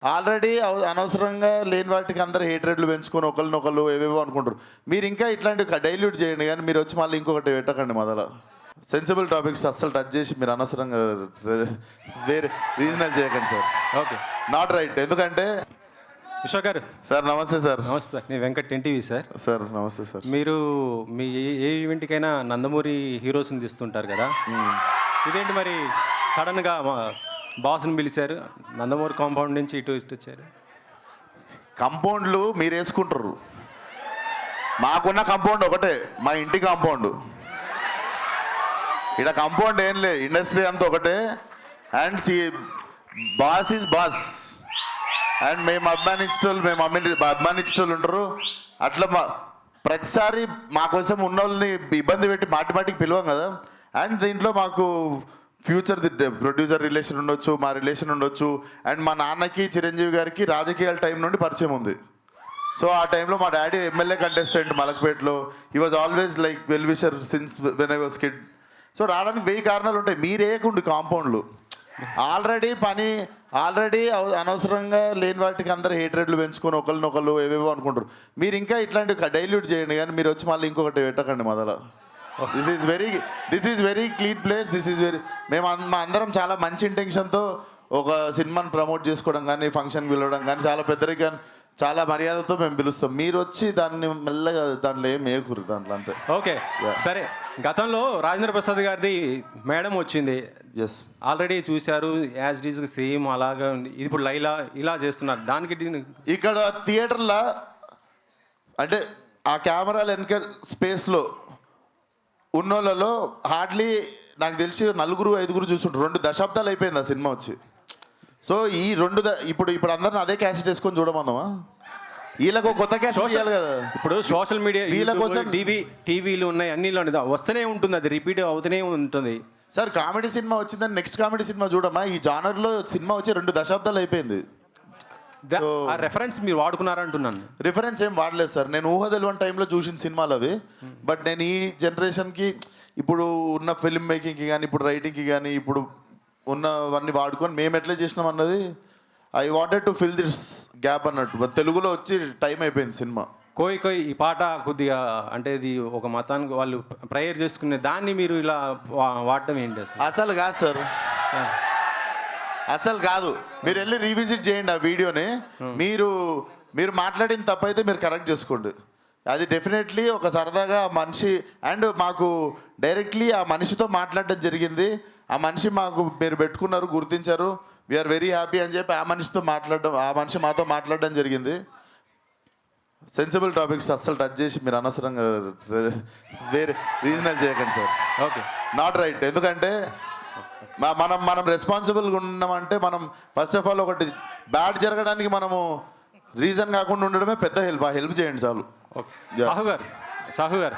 Already అనవసరంగా లేని వాటికి అందరు హేట్రేట్లు పెంచుకొని ఒకరినొకరు ఏవేవో అనుకుంటారు. మీరు ఇంకా ఇట్లాంటివి డైల్యూట్ చేయండి, కానీ మీరు వచ్చి మళ్ళీ ఇంకొకటి పెట్టకండి మొదల. సెన్సిబుల్ టాపిక్స్ అస్సలు టచ్ చేసి మీరు అనవసరంగా వేరే రీజనల్ చేయకండి సార్. Okay, not right. ఎందుకంటే విశ్వ గారు. సార్ నమస్తే సార్. నమస్తే సార్, నేను వెంకట్ ఎన్టీవీ సార్. సార్ నమస్తే సార్. మీరు మీ ఏ ఈవెంట్కైనా నందమూరి హీరోస్ని తీస్తుంటారు కదా, ఇదేంటి మరి సడన్గా మా బాస్ని పిలిచారు, నందమూరి కాంపౌండ్ నుంచి ఇటు వచ్చారు? కంపౌండ్లు మీరు వేసుకుంటారు, మాకున్న కాంపౌండ్ ఒకటే, మా ఇంటి కాంపౌండ్. ఇక్కడ కాంపౌండ్ ఏం లే, ఇండస్ట్రీ అంతా ఒకటే. And boss is boss. And మేము అభిమానించేటోళ్ళు ఉంటారు. అట్లా ప్రతిసారి మా కోసం ఉన్న వాళ్ళని ఇబ్బంది పెట్టి మాటికి పిలవం కదా. అండ్ దీంట్లో మాకు ఫ్యూచర్ ప్రొడ్యూసర్ రిలేషన్ ఉండొచ్చు, మా రిలేషన్ ఉండొచ్చు. అండ్ మా నాన్నకి చిరంజీవి గారికి రాజకీయాల టైం నుండి పరిచయం ఉంది. సో ఆ టైంలో మా డాడీ ఎమ్మెల్యే కంటెస్టెంట్ మలక్పేటలో. He was always like well wisher since when I was kid. So రావడానికి 1000 కారణాలు ఉంటాయి. మీరేయకుండి కాంపౌండ్లు. ఆల్రెడీ అనవసరంగా లేని వాటికి అందరు హేట్రేట్లు పెంచుకొని ఒకరినొకరు ఏవేవో అనుకుంటారు. మీరు ఇంకా ఇట్లాంటివి డైల్యూట్ చేయండి, కానీ మీరు వచ్చి మళ్ళీ ఇంకొకటి పెట్టకండి మొదల. This is very clean place. మా అందరం చాలా మంచి ఇంటెన్షన్తో ఒక సినిమాని ప్రమోట్ చేసుకోవడం కానీ, ఫంక్షన్ పిలవడం కానీ చాలా పెద్దరిగా చాలా మర్యాదతో మేము పిలుస్తాం. మీరు వచ్చి దాన్ని మెల్లగా దాంట్లో ఏం ఏకూరు దాంట్లో అంతే. ఓకే సరే, గతంలో రాజేంద్ర ప్రసాద్ గారిది మేడం వచ్చింది, ఎస్ ఆల్రెడీ చూశారు, యాజ్ డీజ్ సేమ్ అలాగా ఉంది. ఇప్పుడు లైలా ఇలా చేస్తున్నారు. దానికి ఇక్కడ థియేటర్లో అంటే ఆ కెమెరాలు వెనక స్పేస్లో ఉన్నోళ్ళలో హార్డ్లీ నాకు తెలిసి 4-5 చూస్తుంటారు. 2 దశాబ్దాలు అయిపోయింది ఆ సినిమా వచ్చి. సో ఈ ఇప్పుడు అందరిని అదే క్యాసెట్ వేసుకొని చూడమందామా? వీళ్ళకు కొత్త క్యాసెట్ ఇవ్వాలి కదా. ఇప్పుడు సోషల్ మీడియా, వీళ్ళ కోసం టీవీలు ఉన్నాయి, అన్నిలో వస్తూనే ఉంటుంది, అది రిపీట్ అవుతూనే ఉంటుంది. సార్ కామెడీ సినిమా వచ్చిందని నెక్స్ట్ కామెడీ సినిమా చూడమా? ఈ జానర్లో సినిమా వచ్చి 2 దశాబ్దాలు అయిపోయింది. రెఫరెన్స్ మీరు వాడుకున్నారంటున్నాను. రిఫరెన్స్ ఏం వాడలేదు సార్. నేను ఊహ తెలియని టైంలో చూసిన సినిమాలు అవి. బట్ నేను ఈ జనరేషన్కి ఇప్పుడు ఉన్న ఫిల్మ్ మేకింగ్కి కానీ, ఇప్పుడు రైటింగ్కి కానీ, ఇప్పుడు ఉన్నవన్నీ వాడుకొని మేము ఎట్లా చేసినాం అన్నది I wanted to fill this gap అన్నట్టు. తెలుగులో వచ్చి టైం అయిపోయింది సినిమా. కోయి ఈ పాట కొద్దిగా అంటే ఇది ఒక మతానికి వాళ్ళు ప్రేయర్ చేసుకునే దాన్ని మీరు ఇలా వాడటం ఏంటి? అసలు కాదు సార్, అసలు కాదు. మీరు వెళ్ళి రీవిజిట్ చేయండి ఆ వీడియోని. మీరు మాట్లాడిన తప్పైతే మీరు కరెక్ట్ చేసుకోండి. అది డెఫినెట్లీ ఒక సరదాగా మనిషి. అండ్ మాకు డైరెక్ట్లీ ఆ మనిషితో మాట్లాడడం జరిగింది. ఆ మనిషి మాకు మీరు పెట్టుకున్నారు, గుర్తించారు, వీఆర్ వెరీ హ్యాపీ అని చెప్పి ఆ మనిషి మాతో మాట్లాడడం జరిగింది. సెన్సిబుల్ టాపిక్స్ అస్సలు టచ్ చేసి మీరు అనవసరంగా వేరే రీజనల్ చేయకండి సార్. Okay, not right. ఎందుకంటే మనం రెస్పాన్సిబుల్గా ఉన్నామంటే మనం ఫస్ట్ ఆఫ్ ఆల్ ఒకటి బ్యాడ్ జరగడానికి మనము రీజన్ కాకుండా ఉండడమే పెద్ద హెల్ప్. ఆ హెల్ప్ చేయండి చాలు. ఓకే సాహు గారు